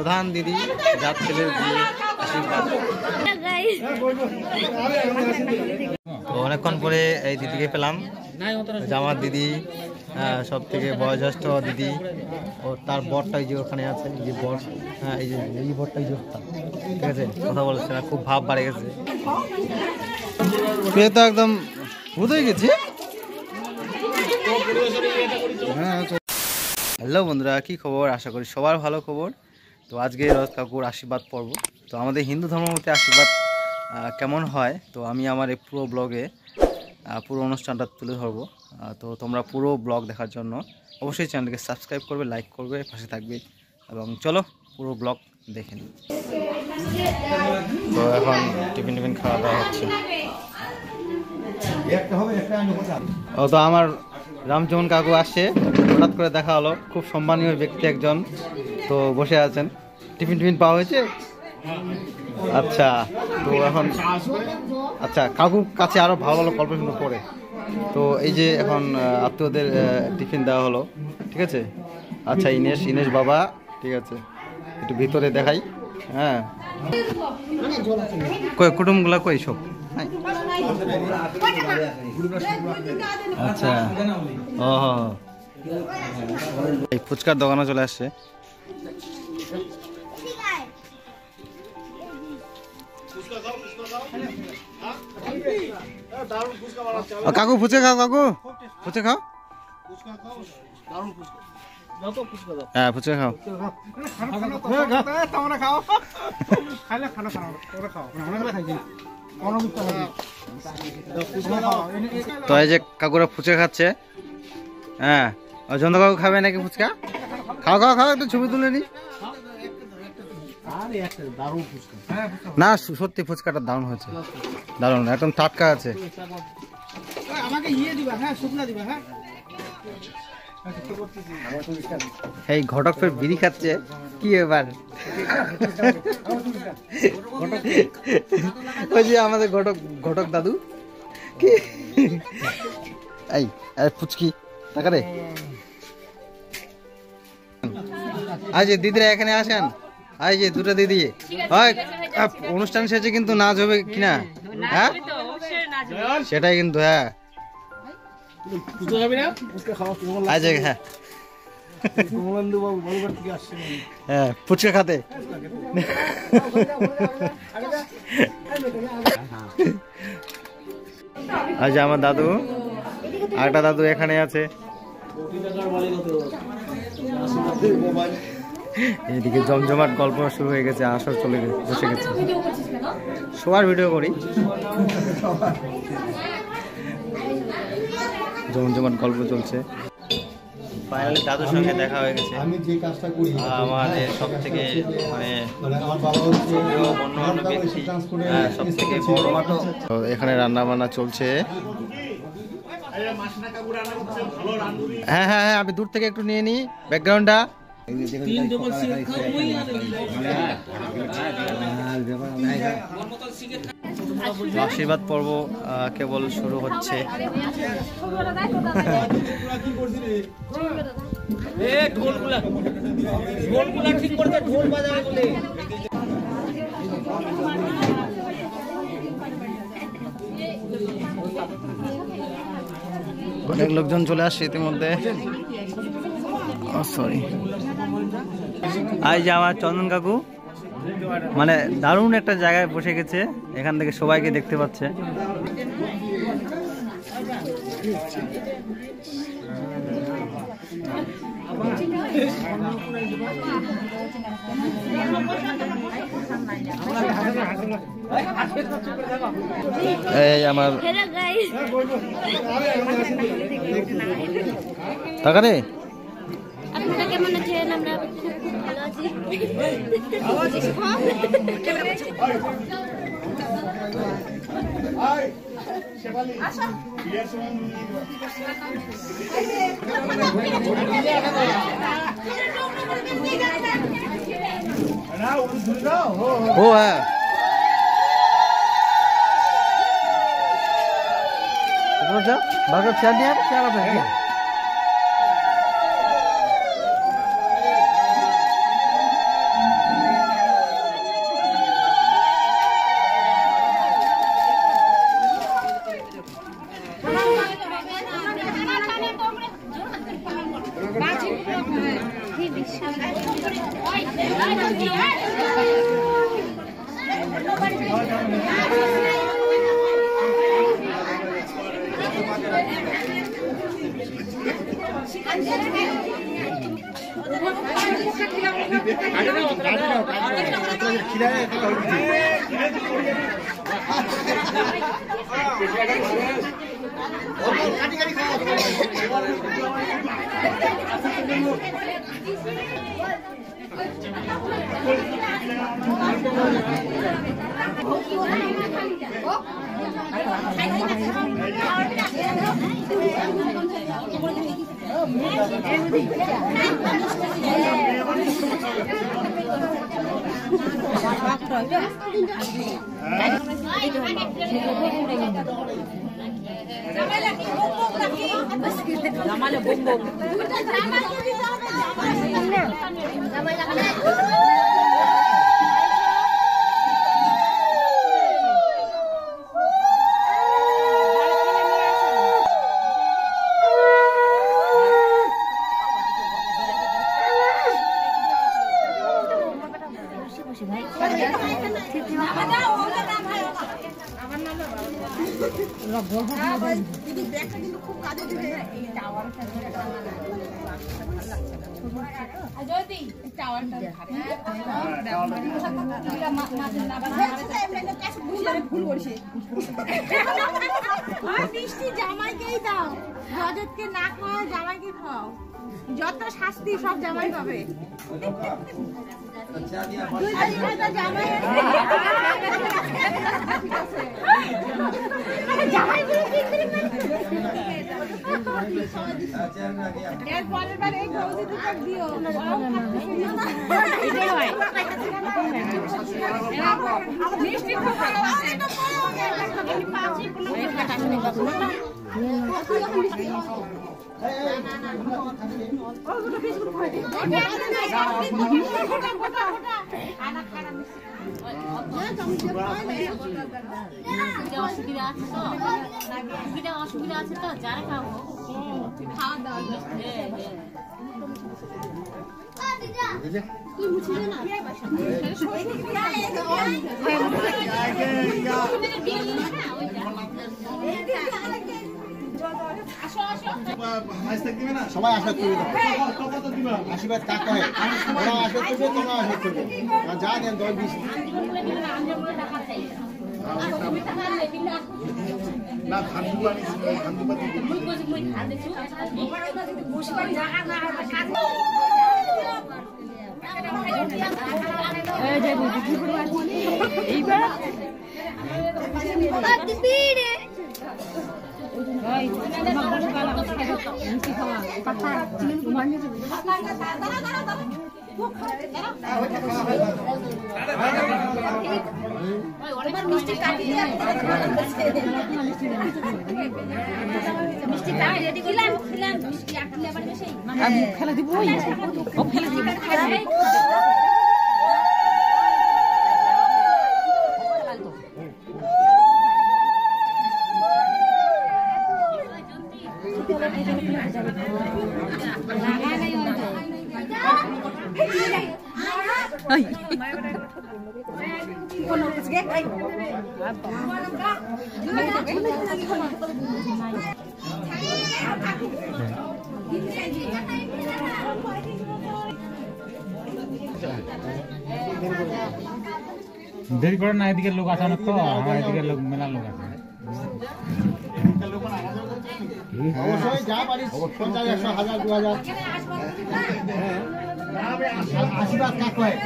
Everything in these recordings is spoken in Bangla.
প্রধান দিদি যার ছেলের বিয়ে আশীর্বাদ। তো অনেকক্ষণ পরে এই দিদিকে পেলাম, আমার দিদি সব থেকে বয়োজ্যেষ্ঠ দিদি, ও তার বরটাই যে ওখানে আছে, যে বর, হ্যাঁ এই যে এই বরটাই যে, ঠিক আছে, কথা বলছে না, খুব ভাব বাড়ে গেছে, তো একদম ভূত হয়ে গেছে। হ্যাঁ, হ্যালো বন্ধুরা, কি খবর? আশা করি সবার ভালো খবর। তো আজকে রথ কাকুর আশীর্বাদ পর্ব। তো আমাদের হিন্দু ধর্ম মতে আশীর্বাদ কেমন হয়, তো আমি আমার এই পুরো ব্লগে পুরো অনুষ্ঠানটা তুলে ধরবো। তো তোমরা পুরো ব্লগ দেখার জন্য অবশ্যই চ্যানেলকে সাবস্ক্রাইব করবে, লাইক করবে, পাশে থাকবে, এবং চলো পুরো ব্লগ দেখে নিই। তো এখন টিফিন খাওয়া দাওয়া হচ্ছে। ও তো আমার রামচমন কাকু আসছে, হঠাৎ করে দেখা হলো, খুব সম্মানীয় ব্যক্তি একজন। তো বসে আছেন, টিফিন পাওয়া হয়েছে। আচ্ছা, তো এখন আচ্ছা কাকুর কাছে আরো ভালো ভালো গল্প শুনতে পড়ে। তো এই যে এখন আত্মীয়দের টিফিন দেওয়া হলো, ঠিক আছে। আচ্ছা ইনেশ বাবা, ঠিক আছে, একটু ভিতরে দেখাই। হ্যাঁ, কই কুটুমগুলা কই সব? আচ্ছা, ও এই ফুচকার দোকানে চলে আসছে। কাকু ফুচকা খাও, কাকু ফুচকা খাও, হ্যাঁ ফুচকা খাও। তো এই যে কাকুরা ফুচকা খাচ্ছে। হ্যাঁ, জন্দ কাকু খাবে নাকি ফুচকা? খাও একটু ছবি তুলে নি। না সত্যি ফুচকাটা দারুণ হয়েছে, দারুণ, একদম টাটকা আছে। এই ঘটক ফের বিড়ি খাচ্ছে, কি এবার? ওই যে আমাদের ঘটক দাদু কি, এই ফুচকি টাকা রে। আজ দিদিরা এখানে আসেন, এই যে দুটো দিদি, অনুষ্ঠান শেষে কিন্তু নাচ হবে কিনা? হ্যাঁ সেটাই কিন্তু, হ্যাঁ হ্যাঁ ফুচকা খাতে। আজ আমার দাদু, আরেকটা দাদু এখানে আছে। এদিকে জমজমাট গল্প শুরু হয়ে গেছে, আসর চলে বসে গেছে, সবার ভিডিও করি। জমজমাট গল্প চলছে। ফাইনালি দাদুর সঙ্গে দেখা হয়ে গেছে। আমি যে কাজটা করি আমাদের সব থেকে মানে আমার বাবা হচ্ছে অন্য ব্যক্তি, সব থেকে বড়। তো এখানে রান্না বান্না চলছে। হ্যাঁ, আমি দূর থেকে একটু নিয়ে নিই ব্যাকগ্রাউন্ডটা। আশীর্বাদ পর্ব কেবল শুরু হচ্ছে। অনেক লোকজন চলে আসছে ইতিমধ্যে। সরি, আজ যে আমার চন্দন কাকু মানে দারুণ একটা জায়গায় বসে গেছে, এখান থেকে সবাইকে দেখতে পাচ্ছে। এই আমার টাকা রে। আপনারা কেমন আছেন? আমরা ভালো আছি। ও হ্যাঁ, বারবার চেয়ার নিয়ে চেয়ার আছে। যত শাস্তি সব জামাই পাবে। অসুবিধা আছে তো যারা খাবো খাওয়া দাওয়া সবাই আশা করবে আশীর্বাদ কাক হয় ওরা আশা করবে তোমরা আশা করবে যা দেন 10-20 না ধানদুবানি ধানদুবানি এইবার খেলা দিব খেলা দিব দেরি করে না, এদিকে লোক আছে তো, আমার এদিকে লোক মেলা লোক আছে। অবশ্যই যা পারিস 50, 100, 1000, 2000 আশীর্বাদ কাক হয়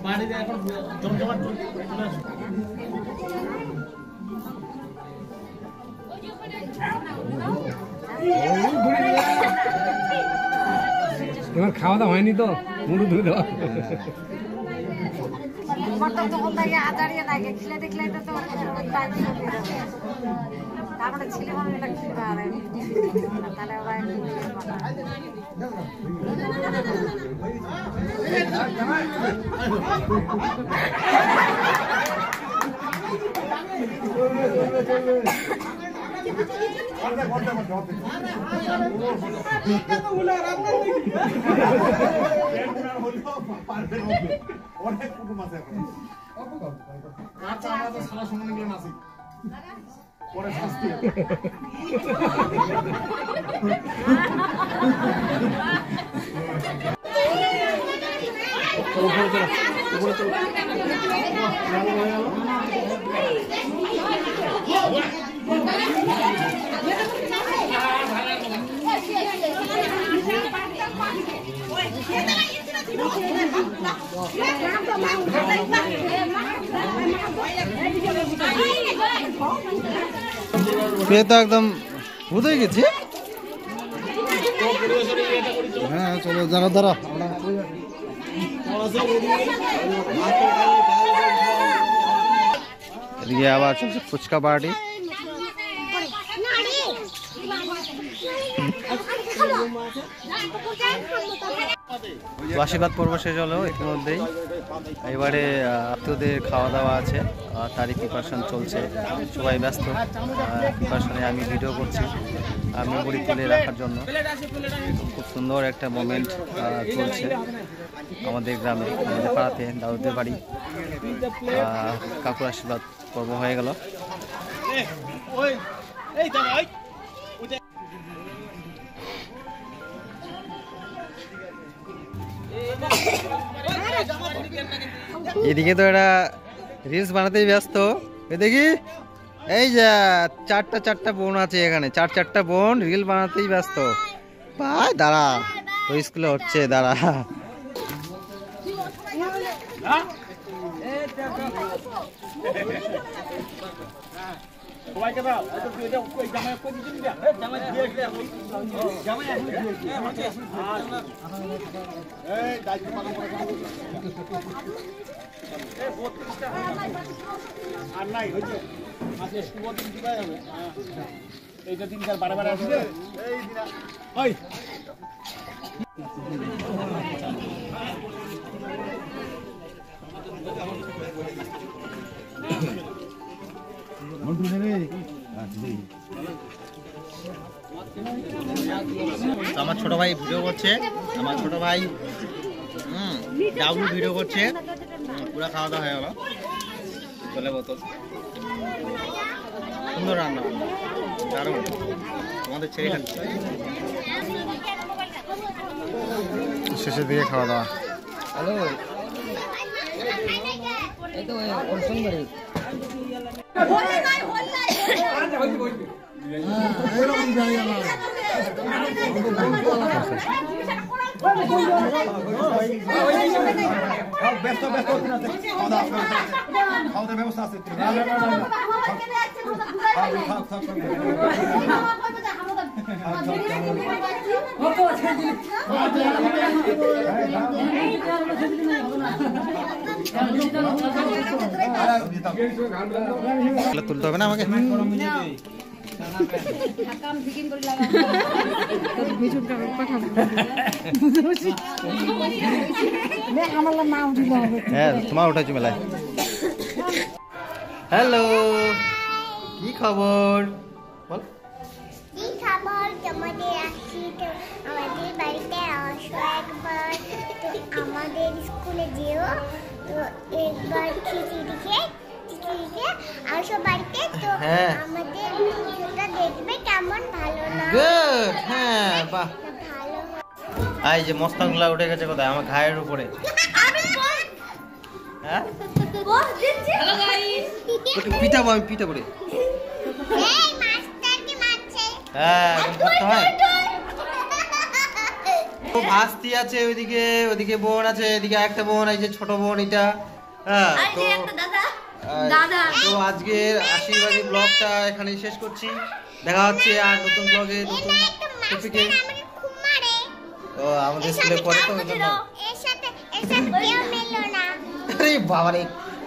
বাড়িতে এখন জমজমাট তোমার খাওয়া দাওয়া হয়নি তো, মুড়ি ধুয়ে দেওয়া তখন থেকে আচারিয়া লাগে, খিলাতে খিলাতে তো তারপরে ছেলে মানুষটা কি পারে তাহলে ওরা অনেক কুটুম আছে এখন আচ্ছা আমরা তো সারা সময় গেলাম আছি পরে শাস্তি পেয়ে তো একদম ভূত হয়ে গেছে। হ্যাঁ চলো দাঁড়া দাঁড়া। এদিকে আবার চলছে ফুচকা পার্টি। আশীর্বাদ পর্ব শেষ হলো ইতিমধ্যেই। এবারে আত্মীয়দের খাওয়া দাওয়া আছে, তারই প্রিপারেশন চলছে, সবাই ব্যস্ত। প্রিপারেশনে আমি ভিডিও করছি মেমোরি তুলে রাখার জন্য। খুব সুন্দর একটা মোমেন্ট চলছে আমাদের গ্রামে, আমাদের পাড়াতে, দাদুদের বাড়ি। কাকুর আশীর্বাদ পর্ব হয়ে গেল। এদিকে তো এরা রিলস বানাতেই ব্যস্ত। দেখি এই যে চারটা বোন আছে এখানে, চারটা বোন রিল বানাতেই ব্যস্ত। ভাই দাঁড়া, তো স্কুলে হচ্ছে, দাঁড়া। সবাইকে দাও এটা কই জামাই কই দিন দিয়া জামাই দিয়ে জামাই এই দায়িত্ব পালন করে এই 32টা আর নাই হইছে আজকে শুভ দিন দিবাই হবে এইটা দিনকার বারে আসবে এই দিনা ওই আমার ছোট ভাই ভিডিও করছে, আমার ছোট ভাই ডাবলু ভিডিও করছে। পুরো খাওয়া দাওয়া হয়ে গেল, চলে বোতল। সুন্দর রান্না, দারুণ। আমাদের ছেড়ে খাচ্ছে শেষের দিকে খাওয়া দাওয়া। হ্যালো, এই তো সুন্দরী খাওয়ার ব্যবস্থা আছে। তুলতে হবে না আমাকে? হ্যাঁ তোমার উঠেছি মেলায়। হ্যালো, কি খবর বল? কি খবর তোমাদের? আসি তো আমাদের বাড়িতে আসো একবার, তো আমাদের স্কুলে যেও, তো একবার খিচুড়ি খেয়ে আসো বাড়িতে, তো আমাদের ভিডিওটা দেখবে কেমন, ভালো না? গুড, হ্যাঁ বাহ। ভালো এই যে মস্তানগুলা উঠে গেছে কোথায়? আমার ঘায়ের উপরে। হ্যাঁ পিঠা আমি পিঠা করে। এই মাস্টারকে মারছে। হ্যাঁ করতে হয়। ভাস্তি আছে ওইদিকে, ওইদিকে বোন আছে, এদিকে একটা বোন, এই যে ছোট বোন এটা। হ্যাঁ তো আজকের আশীর্বাদী ব্লগটা এখানেই শেষ করছি। দেখা হচ্ছে আর নতুন ব্লগে, নতুন টপিকে। তো আমাদের স্কুলে পড়ে তো ওই জন্য। আরে বাবা রে,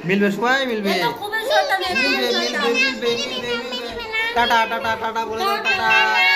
মিলবে, সবাই মিলবে, মিলবে মিলবে মিলবে মিলবে মিলবে। টাটা টাটা টাটা বলে দাও টাটা।